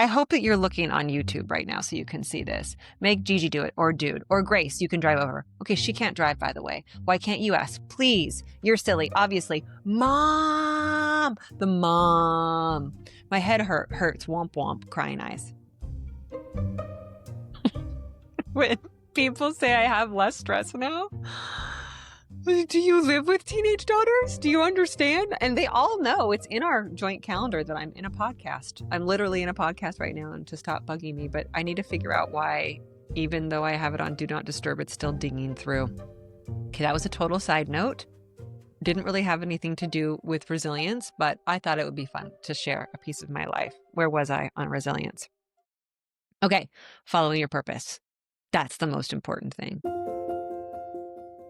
I hope that you're looking on YouTube right now so you can see this. Make Gigi do it, or dude, or Grace, you can drive over. Okay, she can't drive, by the way. Why can't you ask? Please, you're silly, obviously. Mom, the mom. My head hurts, womp womp, crying eyes. When people say I have less stress now, do you live with teenage daughters? Do you understand? And they all know it's in our joint calendar that I'm in a podcast. I'm literally in a podcast right now, and to stop bugging me, but I need to figure out why, even though I have it on Do Not Disturb, it's still dinging through. Okay, that was a total side note. Didn't really have anything to do with resilience, but I thought it would be fun to share a piece of my life. Where was I on resilience? Okay, following your purpose. That's the most important thing.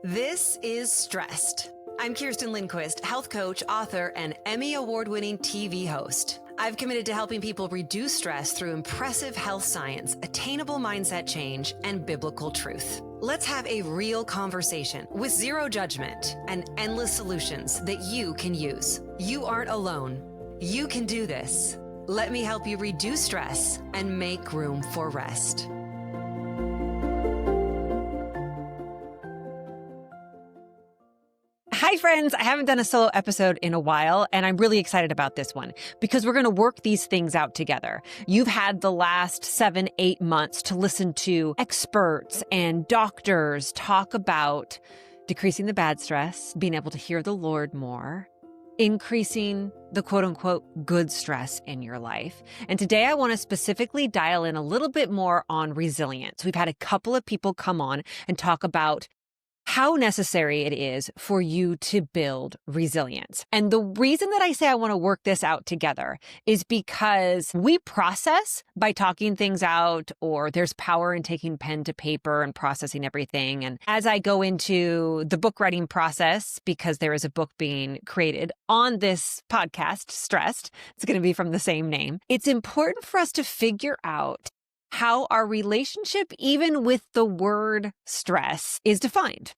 This is StRest. I'm Kerstin Lindquist, health coach, author, and Emmy award-winning TV host. I've committed to helping people reduce stress through impressive health science, attainable mindset change, and biblical truth. Let's have a real conversation with zero judgment and endless solutions that you can use. You aren't alone. You can do this. Let me help you reduce stress and make room for rest. Hi, friends. I haven't done a solo episode in a while, and I'm really excited about this one because we're going to work these things out together. You've had the last 7-8 months to listen to experts and doctors talk about decreasing the bad stress, being able to hear the Lord more, increasing the quote unquote good stress in your life. And today I want to specifically dial in a little bit more on resilience. We've had a couple of people come on and talk about how necessary it is for you to build resilience. And the reason that I say I want to work this out together is because we process by talking things out, or there's power in taking pen to paper and processing everything. And as I go into the book writing process, because there is a book being created on this podcast, StRest, it's going to be from the same name, it's important for us to figure out how our relationship, even with the word stress, is defined.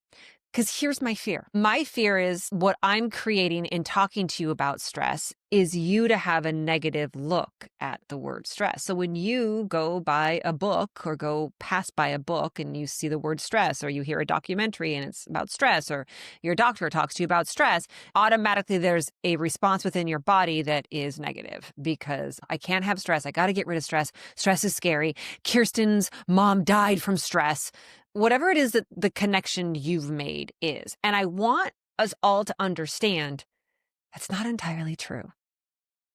Because here's my fear. My fear is what I'm creating in talking to you about stress is you to have a negative look at the word stress. So when you go buy a book or go pass by a book and you see the word stress, or you hear a documentary and it's about stress, or your doctor talks to you about stress, automatically there's a response within your body that is negative because I can't have stress. I got to get rid of stress. Stress is scary. Kirsten's mom died from stress. Whatever it is that the connection you've made is. And I want us all to understand that's not entirely true.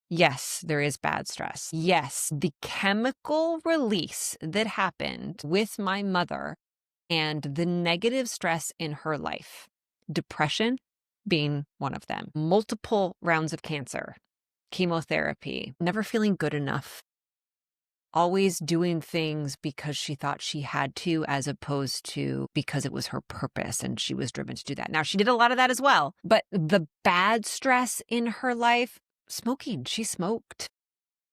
Yes, there is bad stress. Yes, the chemical release that happened with my mother and the negative stress in her life, depression being one of them, multiple rounds of cancer, chemotherapy, never feeling good enough, always doing things because she thought she had to, as opposed to because it was her purpose and she was driven to do that. Now, she did a lot of that as well, but the bad stress in her life, smoking, she smoked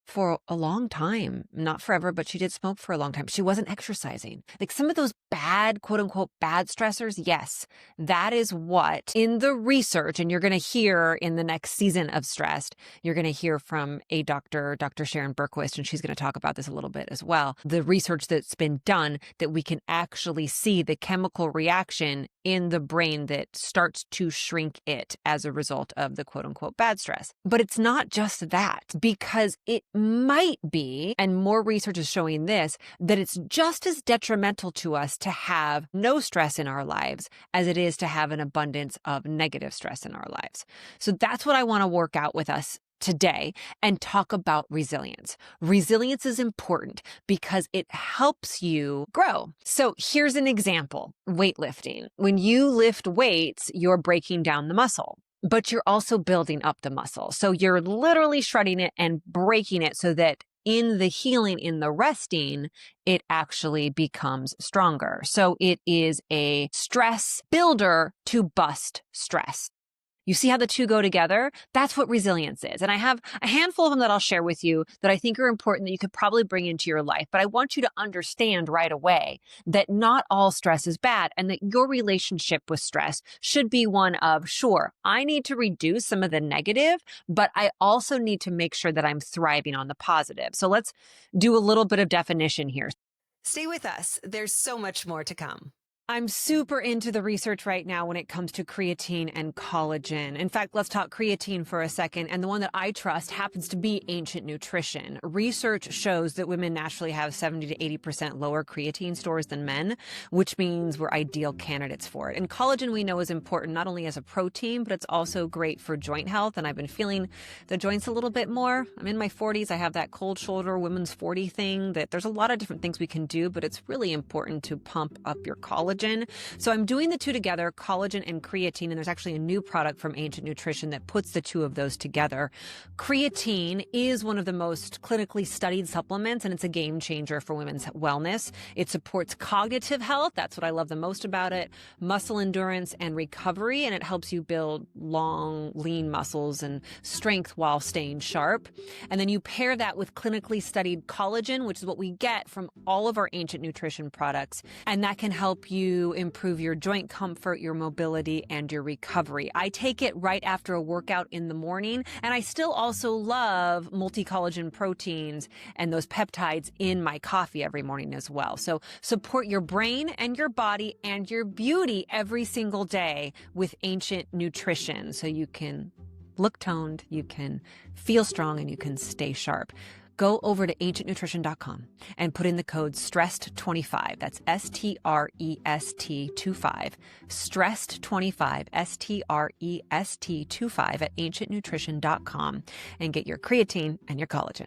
for a long time, not forever, but she did smoke for a long time. She wasn't exercising. Like some of those bad, quote unquote, bad stressors. Yes, that is what in the research, and you're going to hear in the next season of StRest, you're going to hear from a doctor, Dr. Sharon Berquist, and she's going to talk about this a little bit as well. The research that's been done that we can actually see the chemical reaction in the brain that starts to shrink it as a result of the quote unquote bad stress. But it's not just that, because it might be, and more research is showing this, that it's just as detrimental to us to have no stress in our lives as it is to have an abundance of negative stress in our lives. So that's what I want to work out with us today and talk about resilience. Resilience is important because it helps you grow. So here's an example, weightlifting. When you lift weights, you're breaking down the muscle, but you're also building up the muscle. So you're literally shredding it and breaking it so that in the healing, in the resting, it actually becomes stronger. So it is a stress builder to bust stress. You see how the two go together? That's what resilience is. And I have a handful of them that I'll share with you that I think are important that you could probably bring into your life. But I want you to understand right away that not all stress is bad and that your relationship with stress should be one of, sure, I need to reduce some of the negative, but I also need to make sure that I'm thriving on the positive. So let's do a little bit of definition here. Stay with us. There's so much more to come. I'm super into the research right now when it comes to creatine and collagen. In fact, let's talk creatine for a second. And the one that I trust happens to be Ancient Nutrition. Research shows that women naturally have 70 to 80% lower creatine stores than men, which means we're ideal candidates for it. And collagen we know is important not only as a protein, but it's also great for joint health. And I've been feeling the joints a little bit more. I'm in my 40s. I have that cold shoulder women's 40 thing that there's a lot of different things we can do, but it's really important to pump up your collagen. So I'm doing the two together, collagen and creatine, and there's actually a new product from Ancient Nutrition that puts the two of those together. Creatine is one of the most clinically studied supplements, and it's a game changer for women's wellness. It supports cognitive health. That's what I love the most about it. Muscle endurance and recovery, and it helps you build long, lean muscles and strength while staying sharp. And then you pair that with clinically studied collagen, which is what we get from all of our Ancient Nutrition products, and that can help you improve your joint comfort, your mobility, and your recovery. I take it right after a workout in the morning, and I still also love multi-collagen proteins and those peptides in my coffee every morning as well. So support your brain and your body and your beauty every single day with Ancient Nutrition so you can look toned, you can feel strong, and you can stay sharp. Go over to ancientnutrition.com and put in the code STRESSED25. That's STREST25. STRESSED25, STREST25 at ancientnutrition.com and get your creatine and your collagen.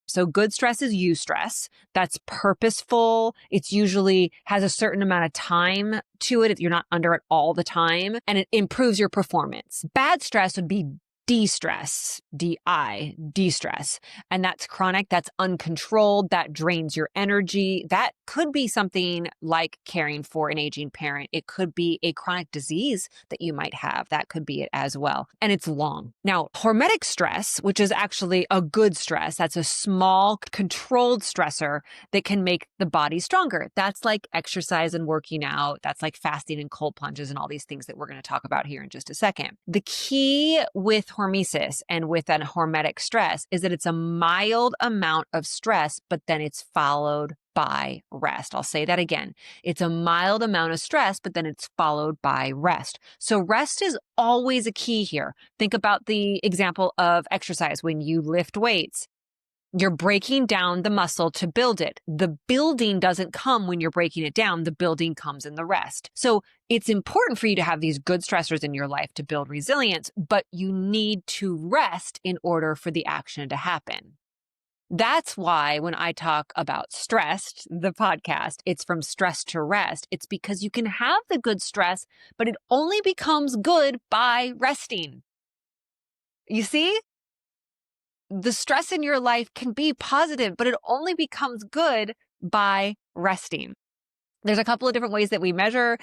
So good stress is Eustress. That's purposeful. It's usually has a certain amount of time to it. You're not under it all the time, and it improves your performance. Bad stress would be de-stress, de-stress. And that's chronic, that's uncontrolled, that drains your energy. That could be something like caring for an aging parent. It could be a chronic disease that you might have. That could be it as well. And it's long. Now, hormetic stress, which is actually a good stress, that's a small controlled stressor that can make the body stronger. That's like exercise and working out. That's like fasting and cold plunges and all these things that we're going to talk about here in just a second. The key with hormesis and with an hormetic stress is that it's a mild amount of stress, but then it's followed by rest. I'll say that again. It's a mild amount of stress, but then it's followed by rest. So rest is always a key here. Think about the example of exercise. When you lift weights, you're breaking down the muscle to build it. The building doesn't come when you're breaking it down. The building comes in the rest. So it's important for you to have these good stressors in your life to build resilience, but you need to rest in order for the action to happen. That's why when I talk about StRest, the podcast, it's from stress to rest. It's because you can have the good stress, but it only becomes good by resting. You see? The stress in your life can be positive, but it only becomes good by resting. There's a couple of different ways that we measure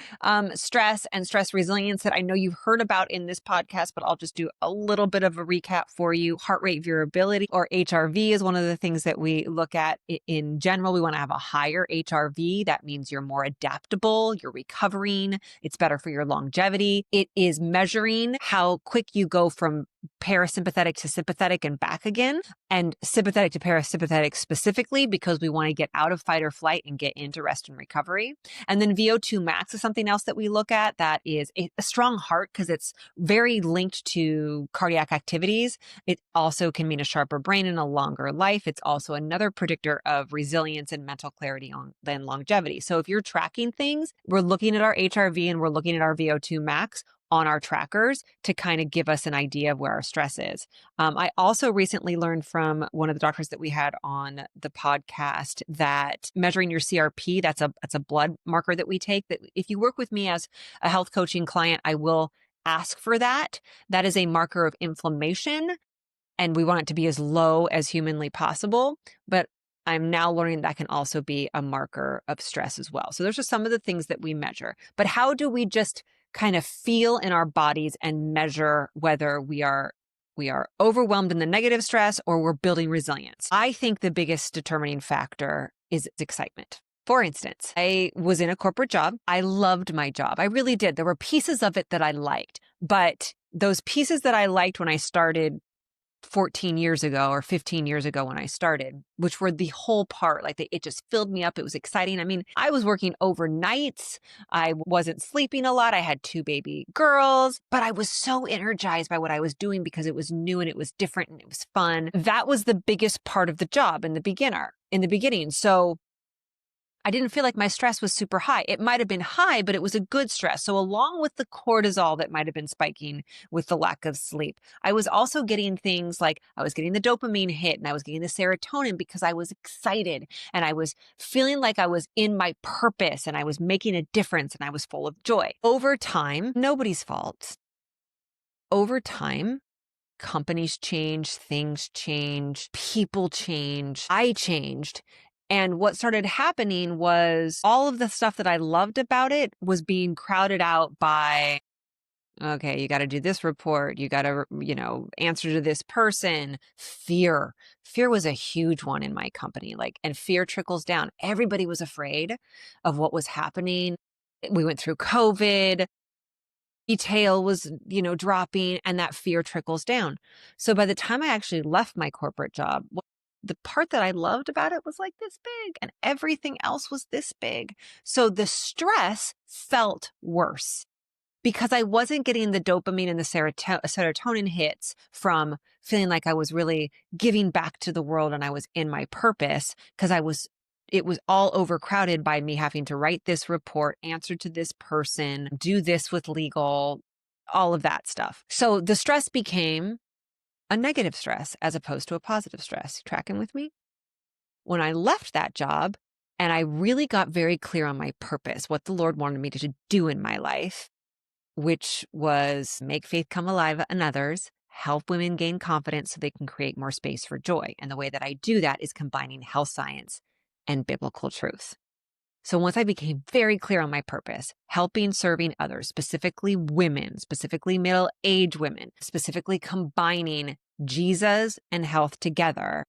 stress and stress resilience that I know you've heard about in this podcast, but I'll just do a little bit of a recap for you. Heart rate variability, or HRV, is one of the things that we look at in general. We want to have a higher HRV. That means you're more adaptable, you're recovering, it's better for your longevity. It is measuring how quick you go from parasympathetic to sympathetic and back again, and sympathetic to parasympathetic specifically because we want to get out of fight or flight and get into rest and recovery. And then VO₂ Max is something else that we look at. That is a strong heart because it's very linked to cardiac activities. It also can mean a sharper brain and a longer life. It's also another predictor of resilience and mental clarity than longevity. So if you're tracking things, we're looking at our HRV and we're looking at our VO₂ Max on our trackers to kind of give us an idea of where our stress is. I also recently learned from one of the doctors that we had on the podcast that measuring your CRP, that's a blood marker that we take, that if you work with me as a health coaching client, I will ask for that. That is a marker of inflammation, and we want it to be as low as humanly possible. But I'm now learning that can also be a marker of stress as well. So those are some of the things that we measure. But how do we just kind of feel in our bodies and measure whether we are overwhelmed in the negative stress or we're building resilience. I think the biggest determining factor is excitement. For instance, I was in a corporate job. I loved my job. I really did. There were pieces of it that I liked, but those pieces that I liked when I started 14 years ago or 15 years ago when I started, which were the whole part, like it just filled me up. It was exciting. I mean, I was working overnights. I wasn't sleeping a lot. I had 2 baby girls, but I was so energized by what I was doing because it was new and it was different and it was fun. That was the biggest part of the job in the beginning. So I didn't feel like my stress was super high. It might have been high, but it was a good stress. So along with the cortisol that might have been spiking with the lack of sleep, I was also getting things like I was getting the dopamine hit and I was getting the serotonin because I was excited and I was feeling like I was in my purpose and I was making a difference and I was full of joy. Over time, nobody's fault. Over time, companies change, things change, people change, I changed. And what started happening was all of the stuff that I loved about it was being crowded out by, okay, you got to do this report. You got to, answer to this person. Fear. Fear was a huge one in my company. And fear trickles down. Everybody was afraid of what was happening. We went through COVID. Retail was, dropping, and that fear trickles down. So by the time I actually left my corporate job, the part that I loved about it was like this big and everything else was this big. So the stress felt worse because I wasn't getting the dopamine and the serotonin hits from feeling like I was really giving back to the world and I was in my purpose because it was all overcrowded by me having to write this report, answer to this person, do this with legal, all of that stuff. So the stress became a negative stress as opposed to a positive stress. Tracking with me? When I left that job and I really got very clear on my purpose, what the Lord wanted me to do in my life, which was make faith come alive in others, help women gain confidence so they can create more space for joy. And the way that I do that is combining health science and biblical truth. So once I became very clear on my purpose, helping, serving others, specifically women, specifically middle-aged women, specifically combining Jesus and health together,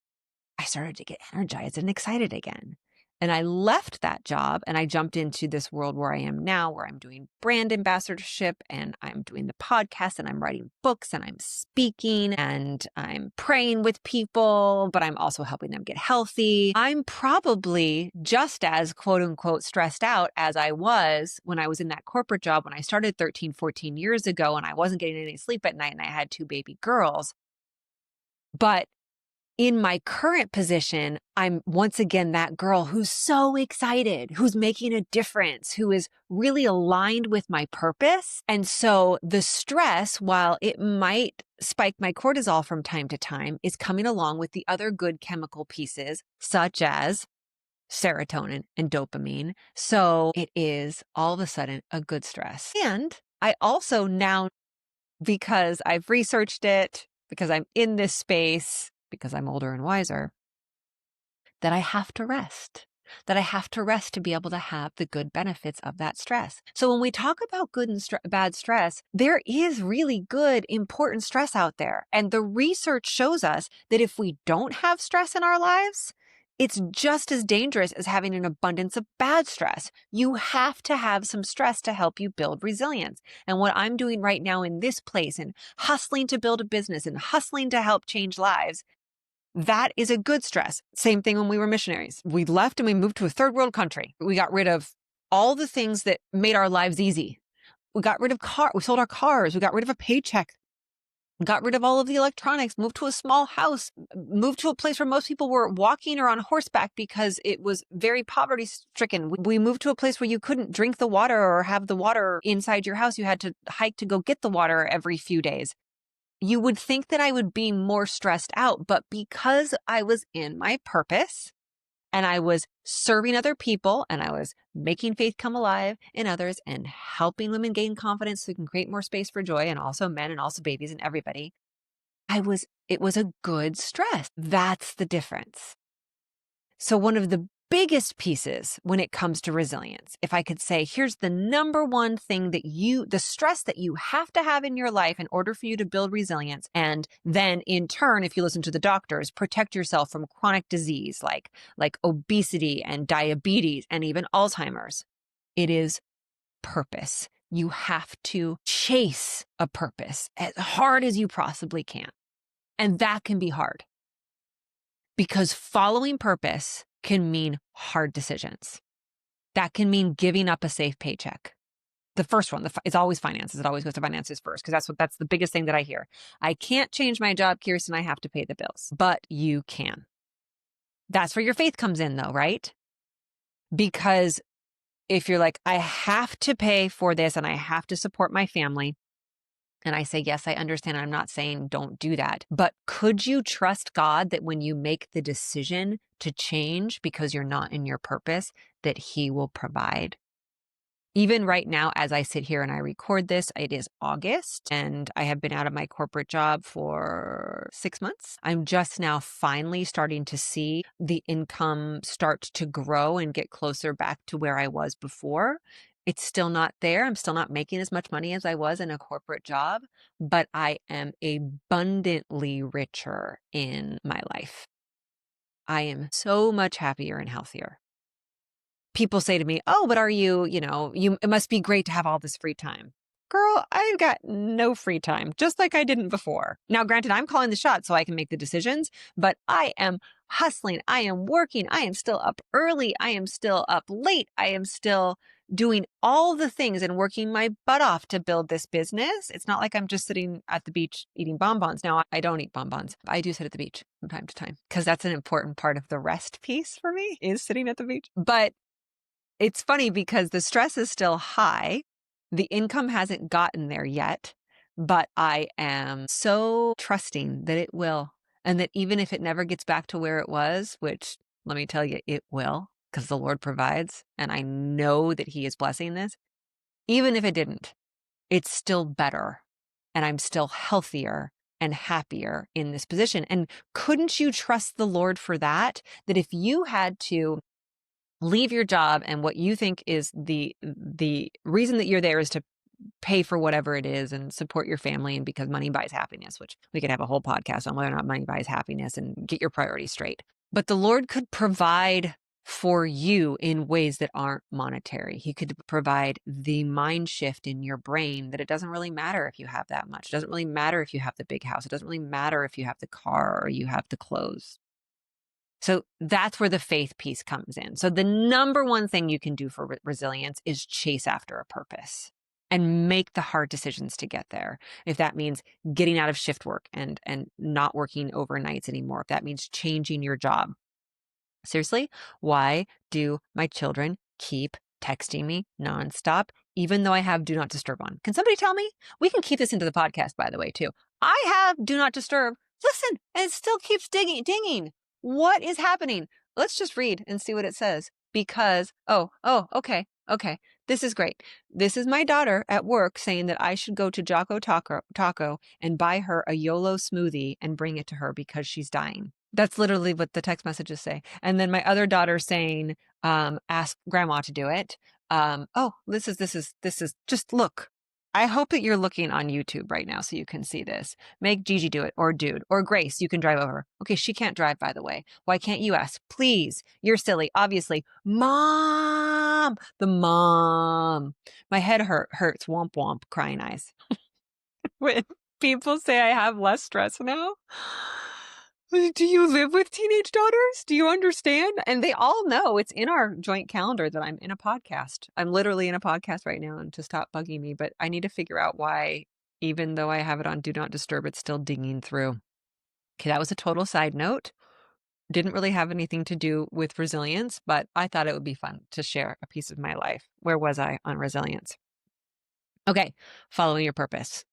I started to get energized and excited again. And I left that job and I jumped into this world where I am now, where I'm doing brand ambassadorship and I'm doing the podcast and I'm writing books and I'm speaking and I'm praying with people, but I'm also helping them get healthy. I'm probably just as quote unquote stressed out as I was when I was in that corporate job when I started 13, 14 years ago and I wasn't getting any sleep at night and I had 2 baby girls. But in my current position, I'm once again that girl who's so excited, who's making a difference, who is really aligned with my purpose. And so the stress, while it might spike my cortisol from time to time, is coming along with the other good chemical pieces, such as serotonin and dopamine. So it is all of a sudden a good stress. And I also now, because I've researched it, because I'm in this space, because I'm older and wiser, that I have to rest, to be able to have the good benefits of that stress. So when we talk about good and bad stress, there is really good, important stress out there. And the research shows us that if we don't have stress in our lives, it's just as dangerous as having an abundance of bad stress. You have to have some stress to help you build resilience. And what I'm doing right now in this place and hustling to build a business and hustling to help change lives, that is a good stress. Same thing when we were missionaries. We left and we moved to a third world country. We got rid of all the things that made our lives easy. We got rid of we sold our cars. We got rid of a paycheck. Got rid of all of the electronics, moved to a small house, moved to a place where most people were walking or on horseback because it was very poverty stricken. We moved to a place where you couldn't drink the water or have the water inside your house. You had to hike to go get the water every few days. You would think that I would be more stressed out, but because I was in my purpose and I was serving other people and I was making faith come alive in others and helping women gain confidence so we can create more space for joy, and also men and also babies and everybody, it was a good stress. That's the difference. So one of the biggest pieces when it comes to resilience, if I could say, here's the number one thing that the stress that you have to have in your life in order for you to build resilience. And then in turn, if you listen to the doctors, protect yourself from chronic disease like obesity and diabetes and even Alzheimer's. It is purpose. You have to chase a purpose as hard as you possibly can. And that can be hard because following purpose can mean hard decisions. That can mean giving up a safe paycheck. The first one is always finances. It always goes to finances first because that's the biggest thing that I hear. I can't change my job, Kerstin. I have to pay the bills, but you can. That's where your faith comes in though, right? Because if you're like, I have to pay for this and I have to support my family, and I say, yes, I understand. I'm not saying don't do that. But could you trust God that when you make the decision to change because you're not in your purpose, that He will provide? Even right now, as I sit here and I record this, it is August and I have been out of my corporate job for 6 months. I'm just now finally starting to see the income start to grow and get closer back to where I was before. It's still not there. I'm still not making as much money as I was in a corporate job, but I am abundantly richer in my life. I am so much happier and healthier. People say to me, oh, but it must be great to have all this free time. Girl, I've got no free time, just like I didn't before. Now, granted, I'm calling the shots so I can make the decisions, but I am hustling. I am working. I am still up early. I am still up late. I am still doing all the things and working my butt off to build this business. It's not like I'm just sitting at the beach eating bonbons. Now, I don't eat bonbons. I do sit at the beach from time to time because that's an important part of the rest piece for me is sitting at the beach. But it's funny because the stress is still high. The income hasn't gotten there yet, but I am so trusting that it will. And that even if it never gets back to where it was, which let me tell you, it will, because the Lord provides. And I know that He is blessing this. Even if it didn't, it's still better. And I'm still healthier and happier in this position. And couldn't you trust the Lord for that? That if you had to leave your job and what you think is the reason that you're there is to pay for whatever it is and support your family and because money buys happiness, which we could have a whole podcast on whether or not money buys happiness and get your priorities straight. But the Lord could provide for you in ways that aren't monetary. He could provide the mind shift in your brain that it doesn't really matter if you have that much. It doesn't really matter if you have the big house. It doesn't really matter if you have the car or you have the clothes. So that's where the faith piece comes in. So the number one thing you can do for resilience is chase after a purpose and make the hard decisions to get there. If that means getting out of shift work and not working overnights anymore, if that means changing your job. Seriously, why do my children keep texting me nonstop, even though I have do not disturb on? Can somebody tell me? We can keep this into the podcast, by the way, too. I have do not disturb. Listen, and it still keeps dinging. What is happening? Let's just read and see what it says. Because, okay. This is great. This is my daughter at work saying that I should go to Jocko Taco and buy her a YOLO smoothie and bring it to her because she's dying. That's literally what the text messages say. And then my other daughter saying, ask grandma to do it. This is just look. I hope that you're looking on YouTube right now so you can see this. Make Gigi do it, or dude, or Grace, you can drive over. Okay, she can't drive, by the way. Why can't you ask? Please, you're silly, obviously. Mom, the mom. My head hurts, womp womp, crying eyes. When people say I have less stress now, do you live with teenage daughters? Do you understand? And they all know it's in our joint calendar that I'm in a podcast. I'm literally in a podcast right now and to stop bugging me, but I need to figure out why, even though I have it on Do Not Disturb, it's still dinging through. Okay, that was a total side note. Didn't really have anything to do with resilience, but I thought it would be fun to share a piece of my life. Where was I on resilience? Okay, following your purpose.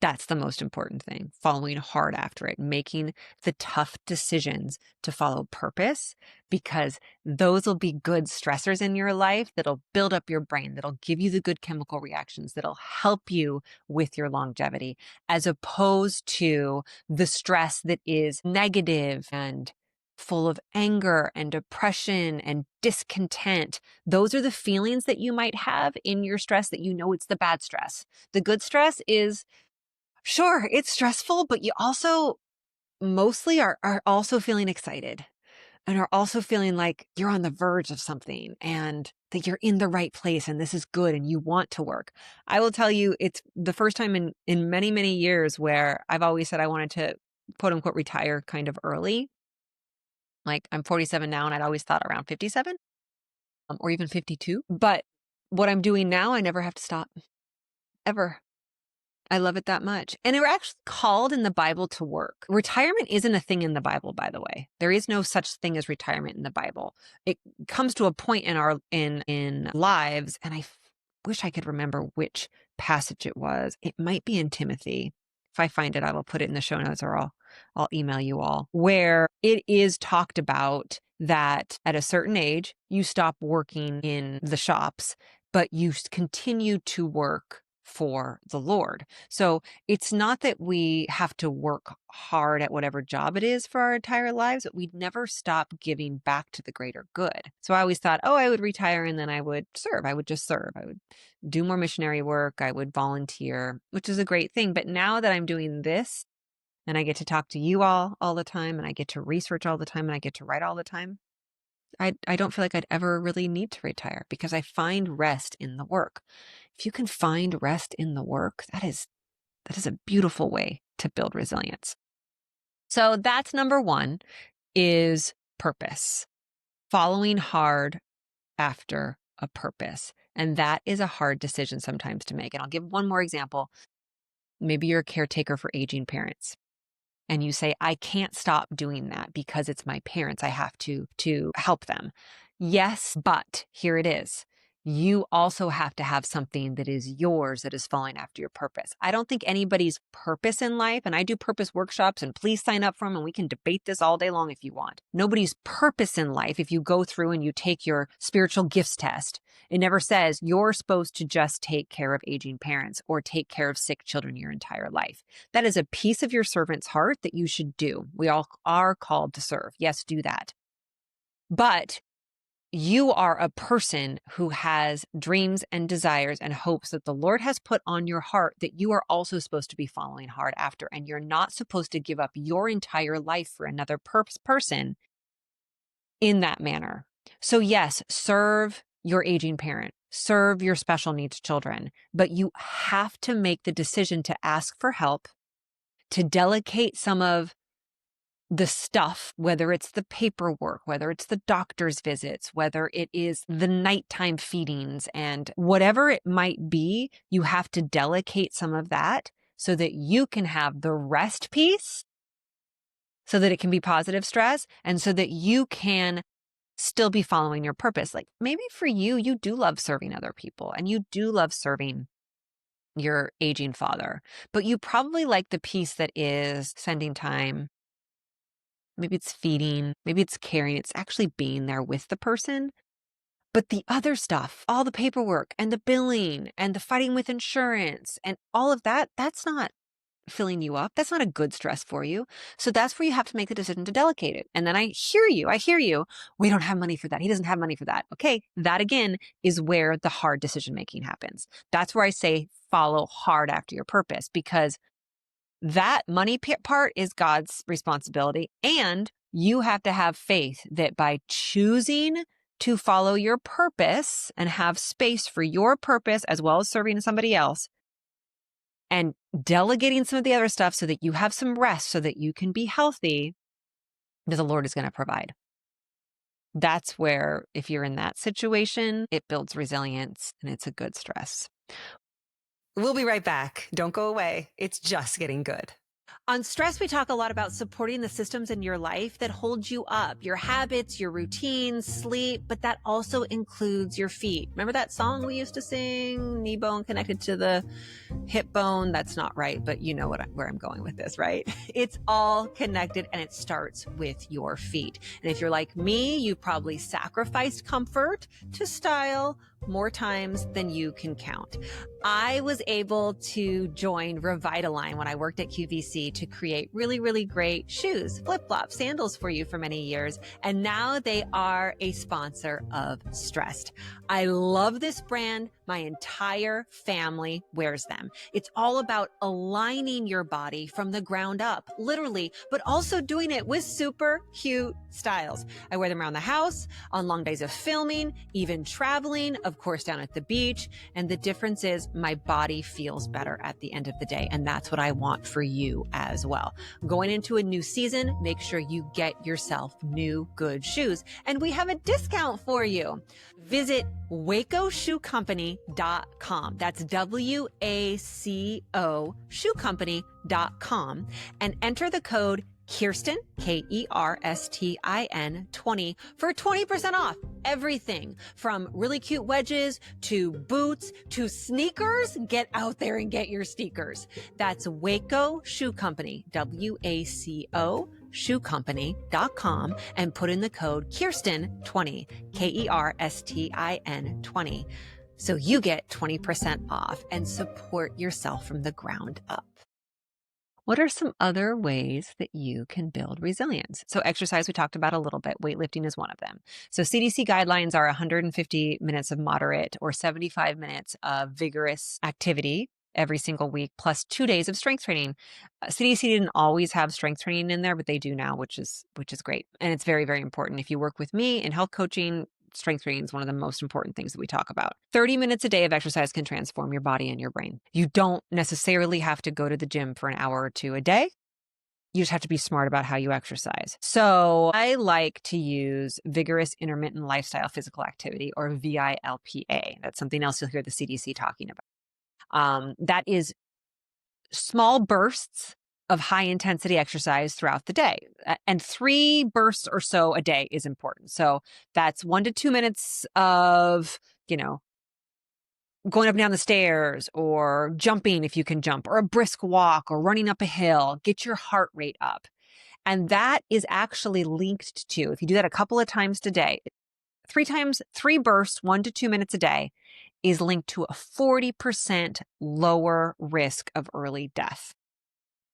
That's the most important thing, following hard after it, making the tough decisions to follow purpose, because those will be good stressors in your life that'll build up your brain, that'll give you the good chemical reactions, that'll help you with your longevity, as opposed to the stress that is negative and full of anger and depression and discontent. Those are the feelings that you might have in your stress that you know it's the bad stress. The good stress is, sure, it's stressful, but you also mostly are also feeling excited and are also feeling like you're on the verge of something and that you're in the right place and this is good and you want to work. I will tell you, it's the first time in many, many years where I've always said I wanted to quote unquote retire kind of early. Like I'm 47 now and I'd always thought around 57 or even 52. But what I'm doing now, I never have to stop ever. I love it that much. And we're actually called in the Bible to work. Retirement isn't a thing in the Bible, by the way. There is no such thing as retirement in the Bible. It comes to a point in our in lives, and I wish I could remember which passage it was. It might be in Timothy. If I find it, I will put it in the show notes or I'll email you all, where it is talked about that at a certain age, you stop working in the shops, but you continue to work for the Lord. So it's not that we have to work hard at whatever job it is for our entire lives, but we'd never stop giving back to the greater good. So I always thought, oh, I would retire and then I would serve. I would just serve. I would do more missionary work. I would volunteer, which is a great thing. But now that I'm doing this and I get to talk to you all the time and I get to research all the time and I get to write all the time, I don't feel like I'd ever really need to retire because I find rest in the work. If you can find rest in the work, that is a beautiful way to build resilience. So that's number one, is purpose. Following hard after a purpose. And that is a hard decision sometimes to make. And I'll give one more example. Maybe you're a caretaker for aging parents. And you say, I can't stop doing that because it's my parents. I have to help them. Yes, but here it is. You also have to have something that is yours that is following after your purpose. I don't think anybody's purpose in life, and I do purpose workshops, and please sign up for them, and we can debate this all day long if you want. Nobody's purpose in life, if you go through and you take your spiritual gifts test, it never says you're supposed to just take care of aging parents or take care of sick children your entire life. That is a piece of your servant's heart that you should do. We all are called to serve. Yes, do that. But you are a person who has dreams and desires and hopes that the Lord has put on your heart that you are also supposed to be following hard after. And you're not supposed to give up your entire life for another person in that manner. So yes, serve your aging parent, serve your special needs children, but you have to make the decision to ask for help, to delegate some of the stuff, whether it's the paperwork, whether it's the doctor's visits, whether it is the nighttime feedings, and whatever it might be, you have to delegate some of that so that you can have the rest piece, so that it can be positive stress, and so that you can still be following your purpose. Like maybe for you, you do love serving other people and you do love serving your aging father, but you probably like the piece that is spending time. Maybe it's feeding, maybe it's caring, it's actually being there with the person. But the other stuff, all the paperwork and the billing and the fighting with insurance and all of that, that's not filling you up. That's not a good stress for you. So that's where you have to make the decision to delegate it. And then I hear you. We don't have money for that. He doesn't have money for that. Okay. That again is where the hard decision making happens. That's where I say follow hard after your purpose, because that money part is God's responsibility. And you have to have faith that by choosing to follow your purpose and have space for your purpose as well as serving somebody else and delegating some of the other stuff so that you have some rest so that you can be healthy, that the Lord is going to provide. That's where, if you're in that situation, it builds resilience and it's a good stress. We'll be right back. Don't go away. It's just getting good. On Stress, we talk a lot about supporting the systems in your life that hold you up, your habits, your routines, sleep, but that also includes your feet. Remember that song we used to sing, knee bone connected to the hip bone? That's not right, but you know where I'm going with this, right? It's all connected and it starts with your feet. And if you're like me, you probably sacrificed comfort to style more times than you can count. I was able to join Revitalign when I worked at QVC to create really, really great shoes, flip-flops, sandals for you for many years. And now they are a sponsor of StRest. I love this brand. My entire family wears them. It's all about aligning your body from the ground up, literally, but also doing it with super cute styles. I wear them around the house, on long days of filming, even traveling, of course, down at the beach. And the difference is my body feels better at the end of the day. And that's what I want for you as well. Going into a new season, make sure you get yourself new good shoes. And we have a discount for you. Visit wacoshoecompany.com. That's WACO shoecompany.com and enter the code Kerstin, Kerstin 20 for 20% off everything from really cute wedges to boots to sneakers. Get out there and get your sneakers. That's Waco Shoe Company, WACO shoecompany.com and put in the code Kerstin 20, Kerstin 20. So you get 20% off and support yourself from the ground up. What are some other ways that you can build resilience? So exercise, we talked about a little bit. Weightlifting is one of them. So CDC guidelines are 150 minutes of moderate or 75 minutes of vigorous activity every single week, plus 2 days of strength training. CDC didn't always have strength training in there, but they do now, which is great. And it's very, very important. If you work with me in health coaching, strength training is one of the most important things that we talk about. 30 minutes a day of exercise can transform your body and your brain. You don't necessarily have to go to the gym for an hour or two a day. You just have to be smart about how you exercise. So I like to use vigorous intermittent lifestyle physical activity, or VILPA. That's something else you'll hear the CDC talking about. That is small bursts of high intensity exercise throughout the day. And 3 bursts or so a day is important. So that's 1 to 2 minutes of, going up and down the stairs, or jumping if you can jump, or a brisk walk, or running up a hill. Get your heart rate up. And that is actually linked to, if you do that a couple of times a day, 3 bursts, 1 to 2 minutes a day, is linked to a 40% lower risk of early death.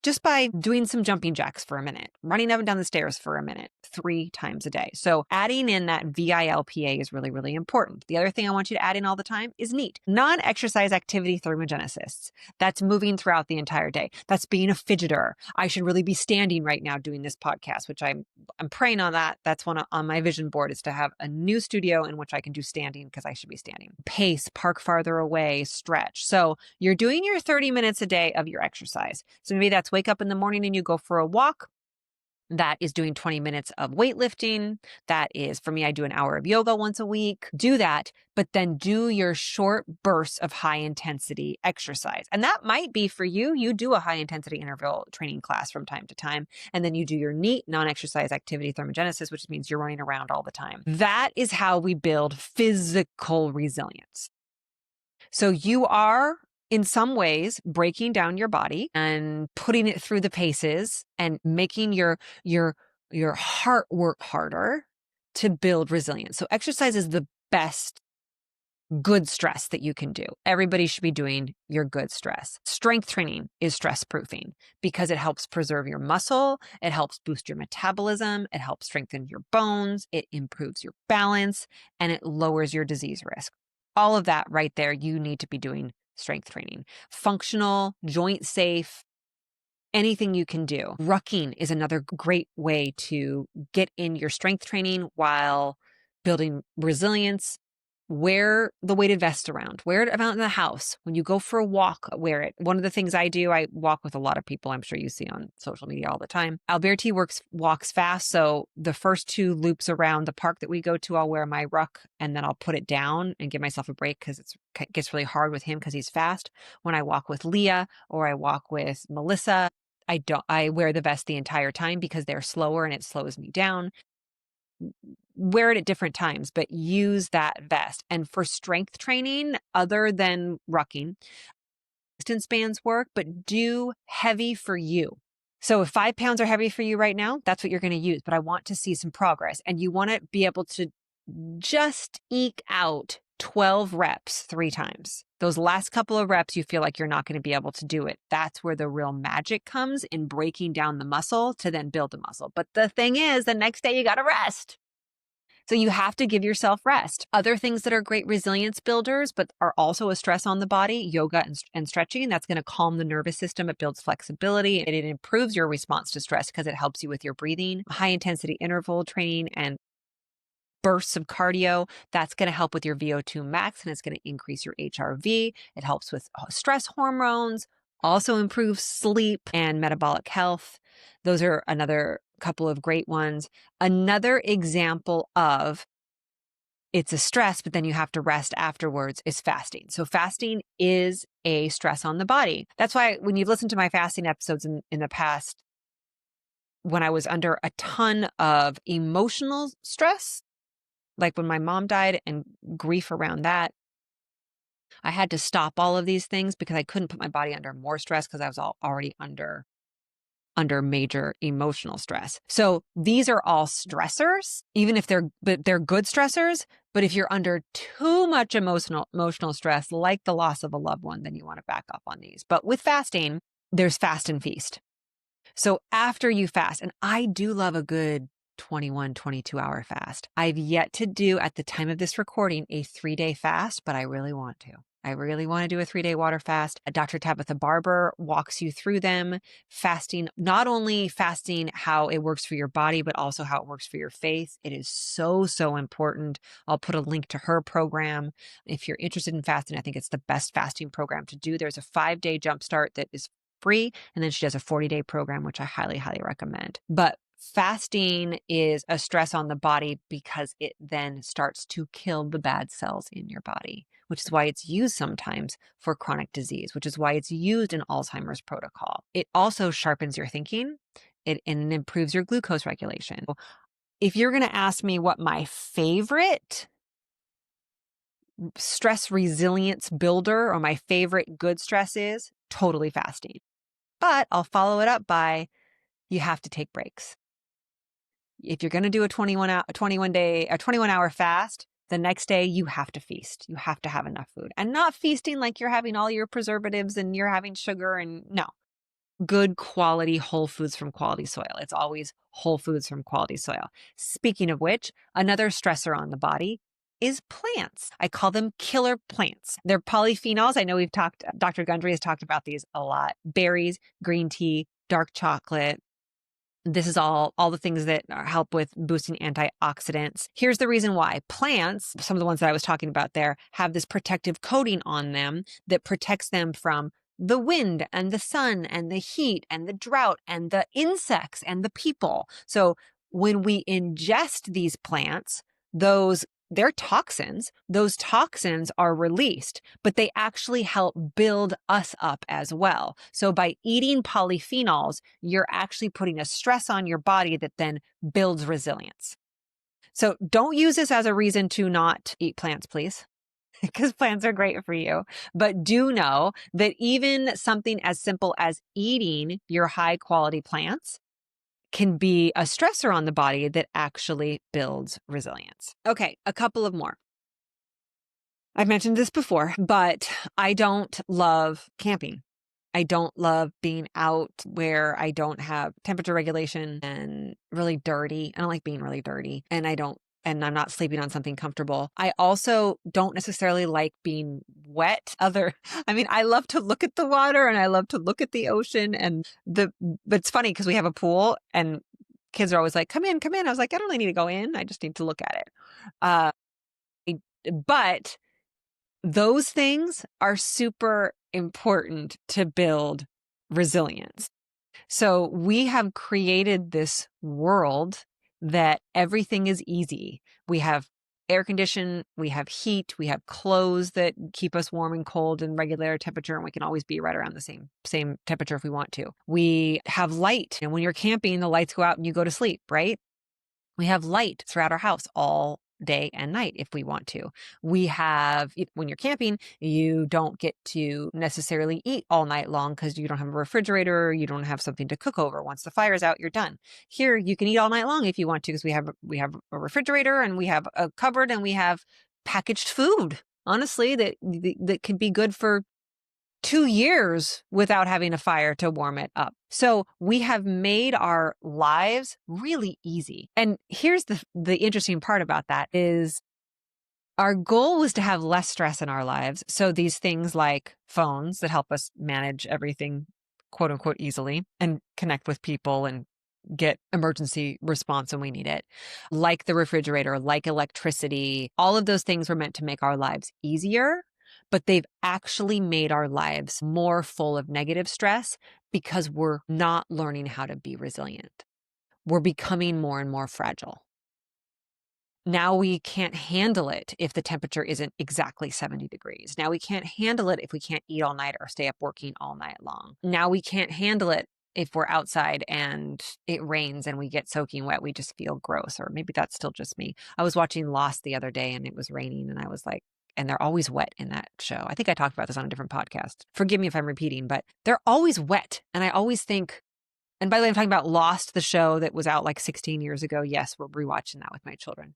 Just by doing some jumping jacks for a minute, running up and down the stairs for a minute, 3 times a day. So adding in that VILPA is really, really important. The other thing I want you to add in all the time is NEAT, non-exercise activity thermogenesis. That's moving throughout the entire day. That's being a fidgeter. I should really be standing right now doing this podcast, which I'm praying on that. That's one on my vision board, is to have a new studio in which I can do standing, because I should be standing. Pace, park farther away, stretch. So you're doing your 30 minutes a day of your exercise. So maybe that's wake up in the morning and you go for a walk. That is doing 20 minutes of weightlifting. That is, for me, I do an hour of yoga once a week. Do that, but then do your short bursts of high intensity exercise. And that might be for you. You do a high intensity interval training class from time to time. And then you do your NEAT, non-exercise activity thermogenesis, which means you're running around all the time. That is how we build physical resilience. So you are, in some ways, breaking down your body and putting it through the paces and making your heart work harder to build resilience. So exercise is the best good stress that you can do. Everybody should be doing your good stress. Strength training is stress proofing because it helps preserve your muscle. It helps boost your metabolism. It helps strengthen your bones. It improves your balance, and it lowers your disease risk. All of that right there, you need to be doing strength training. Functional, joint safe, anything you can do. Rucking is another great way to get in your strength training while building resilience. Wear the weighted vest around. Wear it around the house. When you go for a walk, wear it. One of the things I do, I walk with a lot of people I'm sure you see on social media all the time. Alberti walks fast, so the first 2 loops around the park that we go to, I'll wear my ruck and then I'll put it down and give myself a break because it gets really hard with him because he's fast. When I walk with Leah or I walk with Melissa, I wear the vest the entire time because they're slower and it slows me down. Wear it at different times, but use that vest. And for strength training, other than rucking, distance bands work, but do heavy for you. So if 5 pounds are heavy for you right now, that's what you're going to use. But I want to see some progress, and you want to be able to just eke out 12 reps 3 times. Those last couple of reps, you feel like you're not going to be able to do it. That's where the real magic comes in breaking down the muscle to then build the muscle. But the thing is, the next day you got to rest. So you have to give yourself rest. Other things that are great resilience builders, but are also a stress on the body, yoga and stretching. That's going to calm the nervous system. It builds flexibility and it improves your response to stress because it helps you with your breathing. High intensity interval training and bursts of cardio, that's going to help with your VO₂ max and it's going to increase your HRV. It helps with stress hormones, also improves sleep and metabolic health. Those are another couple of great ones. Another example of it's a stress, but then you have to rest afterwards is fasting. So fasting is a stress on the body. That's why when you've listened to my fasting episodes in the past, when I was under a ton of emotional stress, like when my mom died and grief around that, I had to stop all of these things because I couldn't put my body under more stress because I was already under major emotional stress. So these are all stressors, even if they're good stressors. But if you're under too much emotional stress, like the loss of a loved one, then you want to back up on these. But with fasting, there's fast and feast. So after you fast, and I do love a good 21, 22-hour fast. I've yet to do, at the time of this recording, a 3-day fast, but I really want to. I really want to do a 3-day water fast. Dr. Tabitha Barber walks you through them, fasting, not only fasting how it works for your body, but also how it works for your faith. It is so, so important. I'll put a link to her program. If you're interested in fasting, I think it's the best fasting program to do. There's a 5-day jumpstart that is free, and then she does a 40-day program, which I highly, highly recommend. But fasting is a stress on the body because it then starts to kill the bad cells in your body, which is why it's used sometimes for chronic disease, which is why it's used in Alzheimer's protocol. It also sharpens your thinking and it improves your glucose regulation. If you're going to ask me what my favorite stress resilience builder or my favorite good stress is, totally fasting. But I'll follow it up by you have to take breaks. If you're going to do a 21-hour fast, the next day you have to feast. You have to have enough food, and not feasting like you're having all your preservatives and you're having sugar, and no, good quality whole foods from quality soil. It's always whole foods from quality soil. Speaking of which, another stressor on the body is plants. I call them killer plants. They're polyphenols. I know Dr. Gundry has talked about these a lot. Berries, green tea, dark chocolate. This is all the things that help with boosting antioxidants. Here's the reason why. Plants, some of the ones that I was talking about there, have this protective coating on them that protects them from the wind and the sun and the heat and the drought and the insects and the people. So when we ingest these plants, they're toxins. Those toxins are released, but they actually help build us up as well. So by eating polyphenols, you're actually putting a stress on your body that then builds resilience. So don't use this as a reason to not eat plants, please, because plants are great for you. But do know that even something as simple as eating your high quality plants can be a stressor on the body that actually builds resilience. Okay, a couple of more. I've mentioned this before, but I don't love camping. I don't love being out where I don't have temperature regulation and really dirty. I don't like being really dirty, and I'm not sleeping on something comfortable. I also don't necessarily like being wet. I love to look at the water and I love to look at the ocean, but it's funny because we have a pool and kids are always like, come in. I was like, I don't really need to go in. I just need to look at it. But those things are super important to build resilience. So we have created this world that everything is easy. We have air condition, we have heat, we have clothes that keep us warm and cold and regulate our temperature, and we can always be right around the same temperature if we want to. We have light, and when you're camping, the lights go out and you go to sleep, right? We have light throughout our house all day and night if we want to. We have, when you're camping, you don't get to necessarily eat all night long because you don't have a refrigerator, you don't have something to cook over. Once the fire's out, you're done. Here, you can eat all night long if you want to because we have a refrigerator and we have a cupboard and we have packaged food. honestly, that could be good for 2 years without having a fire to warm it up. So we have made our lives really easy. And here's the interesting part about that is our goal was to have less stress in our lives. So these things like phones that help us manage everything, quote unquote, easily and connect with people and get emergency response when we need it, like the refrigerator, like electricity, all of those things were meant to make our lives easier, but they've actually made our lives more full of negative stress because we're not learning how to be resilient. We're becoming more and more fragile. Now we can't handle it if the temperature isn't exactly 70 degrees. Now we can't handle it if we can't eat all night or stay up working all night long. Now we can't handle it if we're outside and it rains and we get soaking wet. We just feel gross, or maybe that's still just me. I was watching Lost the other day and it was raining and I was like, and they're always wet in that show. I think I talked about this on a different podcast. Forgive me if I'm repeating, but they're always wet. And I always think, and by the way, I'm talking about Lost, the show that was out like 16 years ago. Yes, we're rewatching that with my children.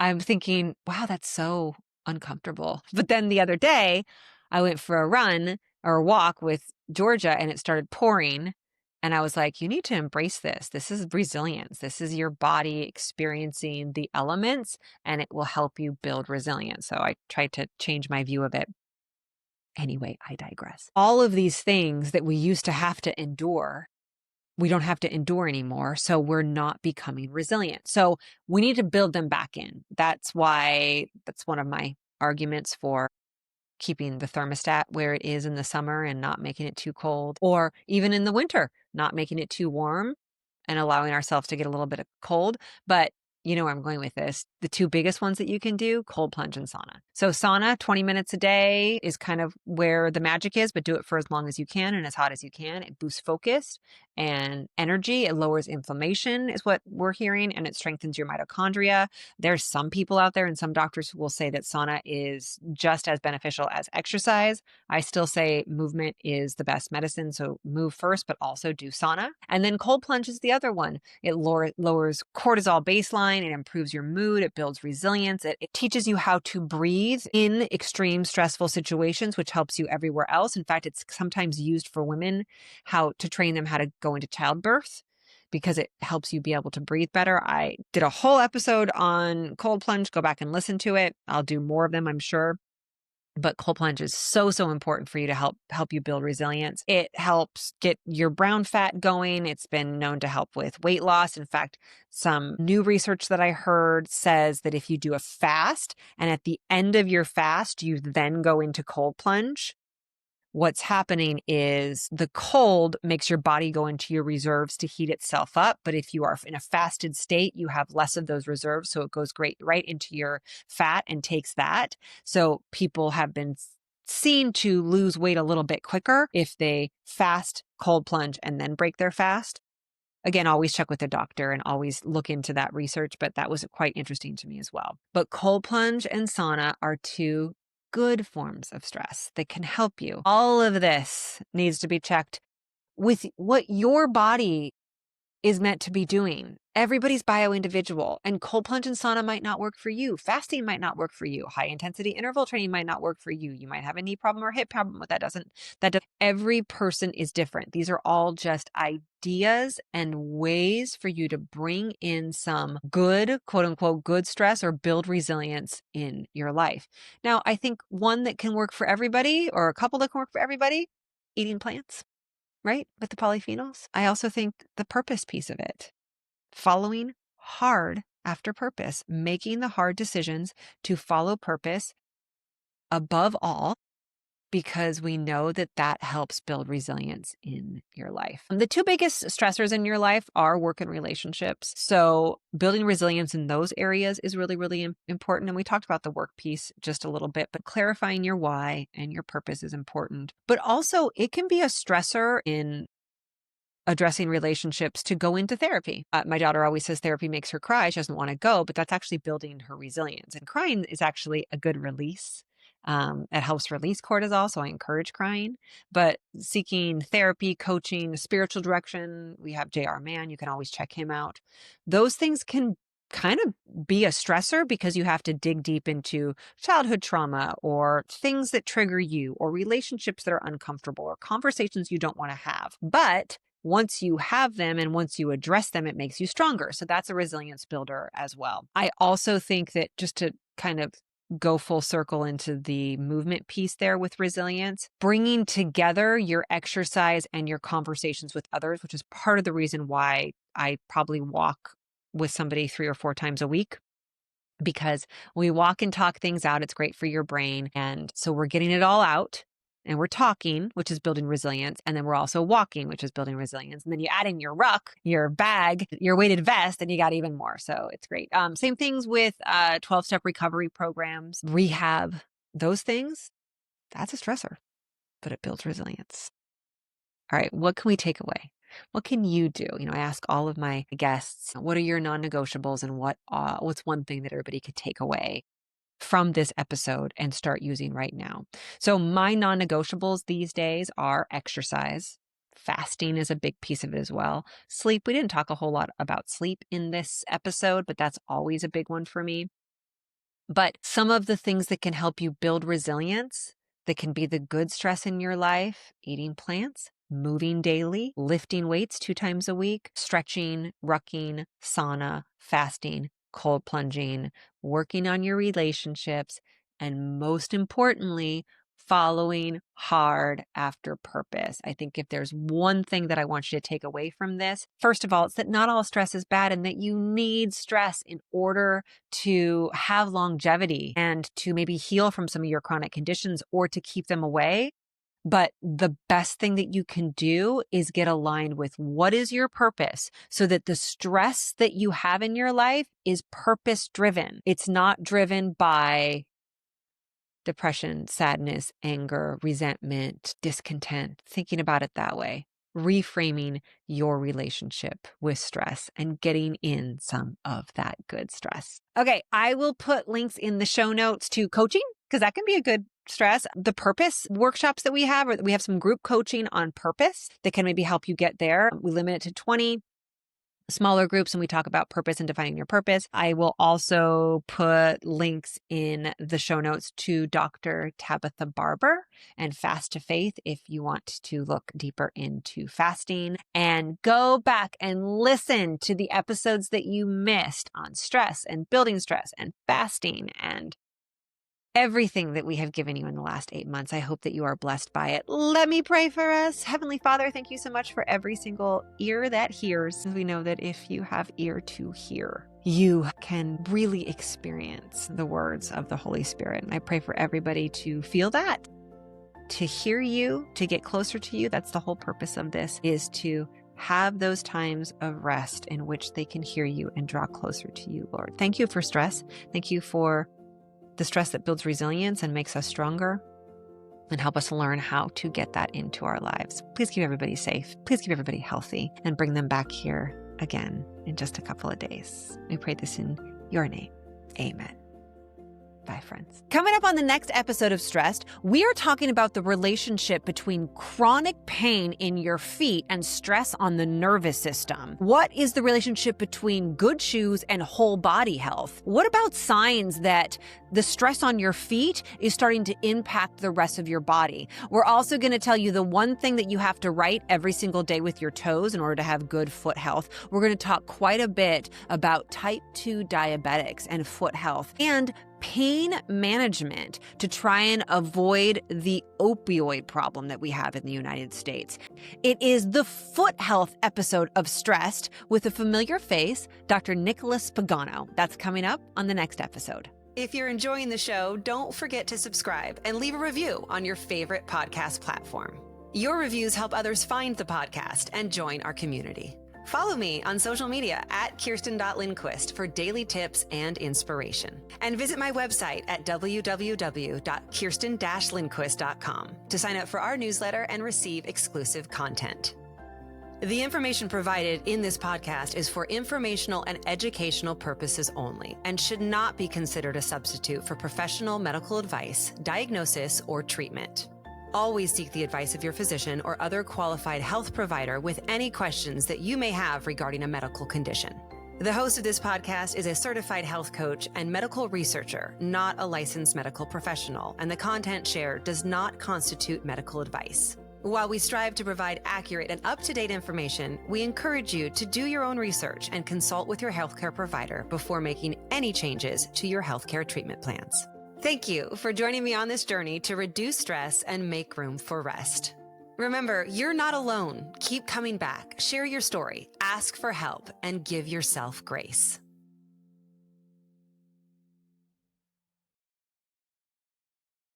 I'm thinking, wow, that's so uncomfortable. But then the other day, I went for a run or a walk with Georgia and it started pouring. And I was like, you need to embrace this. This is resilience. This is your body experiencing the elements and it will help you build resilience. So I tried to change my view of it. Anyway, I digress. All of these things that we used to have to endure, we don't have to endure anymore. So we're not becoming resilient. So we need to build them back in. That's one of my arguments for keeping the thermostat where it is in the summer and not making it too cold, or even in the winter, not making it too warm and allowing ourselves to get a little bit of cold. But you know where I'm going with this. The two biggest ones that you can do, cold plunge and sauna. So sauna, 20 minutes a day is kind of where the magic is, but do it for as long as you can and as hot as you can. It boosts focus and energy. It lowers inflammation is what we're hearing, and it strengthens your mitochondria. There's some people out there and some doctors who will say that sauna is just as beneficial as exercise. I still say movement is the best medicine. So move first, but also do sauna. And then cold plunge is the other one. It lowers cortisol baseline. It improves your mood. It builds resilience. It teaches you how to breathe in extreme stressful situations, which helps you everywhere else. In fact, it's sometimes used for women, how to train them how to go into childbirth, because it helps you be able to breathe better. I did a whole episode on cold plunge. Go back and listen to it. I'll do more of them, I'm sure. But cold plunge is so important for you to help you build resilience. It helps get your brown fat going. It's been known to help with weight loss. In fact, some new research that I heard says that if you do a fast and at the end of your fast, you then go into cold plunge, what's happening is the cold makes your body go into your reserves to heat itself up. But if you are in a fasted state, you have less of those reserves. So it goes right into your fat and takes that. So people have been seen to lose weight a little bit quicker if they fast, cold plunge, and then break their fast. Again, always check with the doctor and always look into that research, but that was quite interesting to me as well. But cold plunge and sauna are two good forms of stress that can help you. All of this needs to be checked with what your body is meant to be doing. Everybody's bio-individual, and cold plunge and sauna might not work for you. Fasting might not work for you. High intensity interval training might not work for you. You might have a knee problem or hip problem. Every person is different. These are all just ideas and ways for you to bring in some good, quote unquote, good stress or build resilience in your life. Now, I think one that can work for everybody, or a couple that can work for everybody, eating plants, right? With the polyphenols. I also think the purpose piece of it, following hard after purpose, making the hard decisions to follow purpose above all, because we know that that helps build resilience in your life. The two biggest stressors in your life are work and relationships. So building resilience in those areas is really important. And we talked about the work piece just a little bit, but clarifying your why and your purpose is important. But also it can be a stressor in addressing relationships to go into therapy. My daughter always says therapy makes her cry. She doesn't want to go, but that's actually building her resilience. And crying is actually a good release. It helps release cortisol, so I encourage crying. But seeking therapy, coaching, spiritual direction, we have JR Mann. You can always check him out. Those things can kind of be a stressor because you have to dig deep into childhood trauma or things that trigger you or relationships that are uncomfortable or conversations you don't want to have. But once you have them and once you address them, it makes you stronger. So that's a resilience builder as well. I also think that, just to kind of go full circle into the movement piece there with resilience, bringing together your exercise and your conversations with others, which is part of the reason why I probably walk with somebody 3 or 4 times a week, because when we walk and talk things out, it's great for your brain. And so we're getting it all out, and we're talking, which is building resilience. And then we're also walking, which is building resilience. And then you add in your ruck, your bag, your weighted vest, and you got even more. So it's great. Same things with 12-step recovery programs, rehab, those things. That's a stressor, but it builds resilience. All right, what can we take away? What can you do? I ask all of my guests, what are your non-negotiables, and what's one thing that everybody could take away from this episode and start using right now? So my non-negotiables these days are exercise. Fasting is a big piece of it as well. Sleep. We didn't talk a whole lot about sleep in this episode, but that's always a big one for me. But some of the things that can help you build resilience, that can be the good stress in your life: eating plants, moving daily, lifting weights 2 times a week, stretching, rucking, sauna, fasting, cold plunging, working on your relationships, and most importantly, following hard after purpose. I think if there's one thing that I want you to take away from this, first of all, it's that not all stress is bad and that you need stress in order to have longevity and to maybe heal from some of your chronic conditions or to keep them away. But the best thing that you can do is get aligned with what is your purpose so that the stress that you have in your life is purpose driven. It's not driven by depression, sadness, anger, resentment, discontent, thinking about it that way. Reframing your relationship with stress and getting in some of that good stress. Okay, I will put links in the show notes to coaching, because that can be a good stress. The purpose workshops that we have, or we have some group coaching on purpose that can maybe help you get there. We limit it to 20 smaller groups and we talk about purpose and defining your purpose. I will also put links in the show notes to Dr. Tabitha Barber and Fast to Faith if you want to look deeper into fasting. And go back and listen to the episodes that you missed on stress and building stress and fasting and everything that we have given you in the last 8 months. I hope that you are blessed by it. Let me pray for us. Heavenly Father, thank you so much for every single ear that hears. We know that if you have ear to hear, you can really experience the words of the Holy Spirit. And I pray for everybody to feel that, to hear you, to get closer to you. That's the whole purpose of this, is to have those times of rest in which they can hear you and draw closer to you, Lord. Thank you for stress. Thank you for the stress that builds resilience and makes us stronger, and help us learn how to get that into our lives. Please keep everybody safe. Please keep everybody healthy and bring them back here again in just a couple of days. We pray this in your name. Amen. Bye, friends. Coming up on the next episode of StRest, we are talking about the relationship between chronic pain in your feet and stress on the nervous system. What is the relationship between good shoes and whole body health? What about signs that the stress on your feet is starting to impact the rest of your body? We're also going to tell you the one thing that you have to right every single day with your toes in order to have good foot health. We're going to talk quite a bit about type 2 diabetics and foot health and pain management to try and avoid the opioid problem that we have in the United States. It is the foot health episode of StRest with a familiar face, Dr. Nicholas Pagano. That's coming up on the next episode. If you're enjoying the show, don't forget to subscribe and leave a review on your favorite podcast platform. Your reviews help others find the podcast and join our community. Follow me on social media at Kerstin.Lindquist for daily tips and inspiration. And visit my website at www.Kerstin-Lindquist.com to sign up for our newsletter and receive exclusive content. The information provided in this podcast is for informational and educational purposes only and should not be considered a substitute for professional medical advice, diagnosis, or treatment. Always seek the advice of your physician or other qualified health provider with any questions that you may have regarding a medical condition. The host of this podcast is a certified health coach and medical researcher, not a licensed medical professional, and the content shared does not constitute medical advice. While we strive to provide accurate and up-to-date information, we encourage you to do your own research and consult with your healthcare provider before making any changes to your healthcare treatment plans. Thank you for joining me on this journey to reduce stress and make room for rest. Remember, you're not alone. Keep coming back, share your story, ask for help, and give yourself grace.